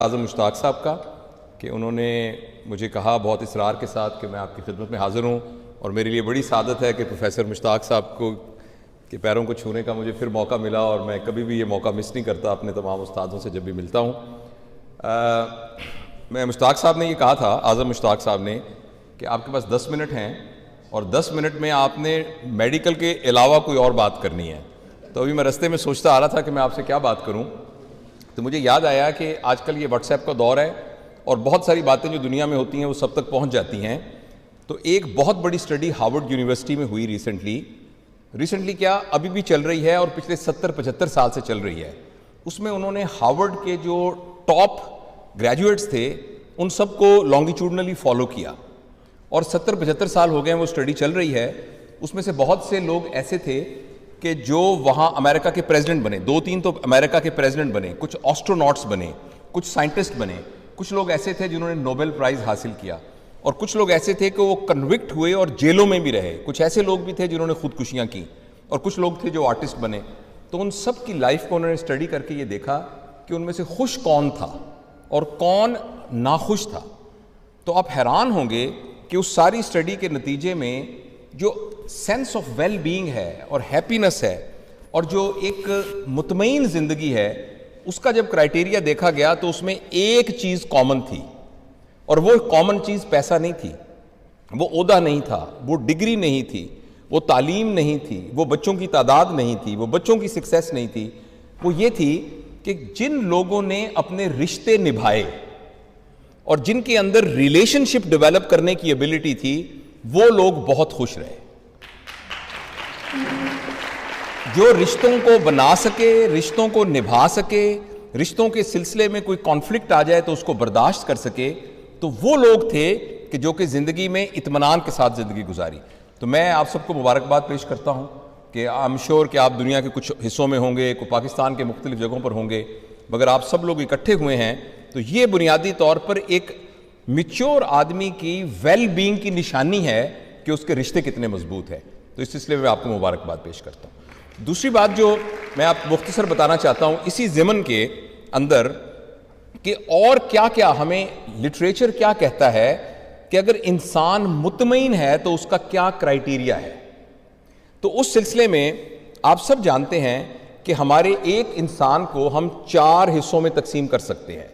اعظم مشتاق صاحب کا کہ انہوں نے مجھے کہا بہت اصرار کے ساتھ کہ میں آپ کی خدمت میں حاضر ہوں، اور میرے لیے بڑی سعادت ہے کہ پروفیسر مشتاق صاحب کو کے پیروں کو چھونے کا مجھے پھر موقع ملا، اور میں کبھی بھی یہ موقع مس نہیں کرتا اپنے تمام استادوں سے جب بھی ملتا ہوں۔ میں مشتاق صاحب نے یہ کہا تھا، اعظم مشتاق صاحب نے، کہ آپ کے پاس 10 منٹ ہیں اور 10 منٹ میں آپ نے میڈیکل کے علاوہ کوئی اور بات کرنی ہے۔ تو ابھی میں رستے میں سوچتا آ رہا تھا کہ میں آپ سے کیا بات کروں، تو مجھے یاد آیا کہ آج کل یہ واٹس ایپ کا دور ہے اور بہت ساری باتیں جو دنیا میں ہوتی ہیں وہ سب تک پہنچ جاتی ہیں۔ تو ایک بہت بڑی سٹڈی ہارورڈ یونیورسٹی میں ہوئی ریسنٹلی کیا ابھی بھی چل رہی ہے اور پچھلے 70-75 سال سے چل رہی ہے۔ اس میں انہوں نے ہارورڈ کے جو ٹاپ گریجویٹس تھے ان سب کو لانگیٹیوڈنلی فالو کیا، اور 70-75 سال ہو گئے ہیں وہ سٹڈی چل رہی ہے۔ اس میں سے بہت سے لوگ ایسے تھے کہ جو وہاں امریکہ کے پریزیڈنٹ بنے، 2-3 تو امریکہ کے پریزیڈنٹ بنے، کچھ آسٹروناٹس بنے، کچھ سائنٹسٹ بنے، کچھ لوگ ایسے تھے جنہوں نے نوبل پرائز حاصل کیا، اور کچھ لوگ ایسے تھے کہ وہ کنوکٹ ہوئے اور جیلوں میں بھی رہے، کچھ ایسے لوگ بھی تھے جنہوں نے خودکشیاں کی، اور کچھ لوگ تھے جو آرٹسٹ بنے۔ تو ان سب کی لائف کو انہوں نے اسٹڈی کر کے یہ دیکھا کہ ان میں سے خوش کون تھا اور کون ناخوش تھا۔ تو آپ حیران ہوں گے کہ اس ساری اسٹڈی کے نتیجے میں جو سینس آف ویل بینگ ہے اور ہیپینس ہے اور جو ایک مطمئن زندگی ہے، اس کا جب کرائیٹیریا دیکھا گیا تو اس میں ایک چیز کامن تھی، اور وہ کامن چیز پیسہ نہیں تھی، وہ عہدہ نہیں تھا، وہ ڈگری نہیں تھی، وہ تعلیم نہیں تھی، وہ بچوں کی تعداد نہیں تھی، وہ بچوں کی سکسیس نہیں تھی۔ وہ یہ تھی کہ جن لوگوں نے اپنے رشتے نبھائے اور جن کے اندر ریلیشن شپ ڈیولپ کرنے کی ایبلٹی تھی، وہ لوگ بہت خوش رہے۔ جو رشتوں کو بنا سکے، رشتوں کو نبھا سکے، رشتوں کے سلسلے میں کوئی کانفلکٹ آ جائے تو اس کو برداشت کر سکے، تو وہ لوگ تھے کہ جو کہ زندگی میں اطمینان کے ساتھ زندگی گزاری۔ تو میں آپ سب کو مبارکباد پیش کرتا ہوں کہ آئی ایم شیور کہ آپ دنیا کے کچھ حصوں میں ہوں گے، کوئی پاکستان کے مختلف جگہوں پر ہوں گے، مگر آپ سب لوگ اکٹھے ہوئے ہیں تو یہ بنیادی طور پر ایک میچور آدمی کی ویل بینگ کی نشانی ہے کہ اس کے رشتے کتنے مضبوط ہیں۔ تو اس سلسلے میں آپ کو مبارکباد پیش کرتا ہوں۔ دوسری بات جو میں آپ مختصر بتانا چاہتا ہوں اسی ضمن کے اندر، کہ اور کیا کیا ہمیں لٹریچر کیا کہتا ہے کہ اگر انسان مطمئن ہے تو اس کا کیا کرائیٹیریا ہے۔ تو اس سلسلے میں آپ سب جانتے ہیں کہ ہمارے ایک انسان کو ہم 4 حصوں میں تقسیم کر سکتے ہیں۔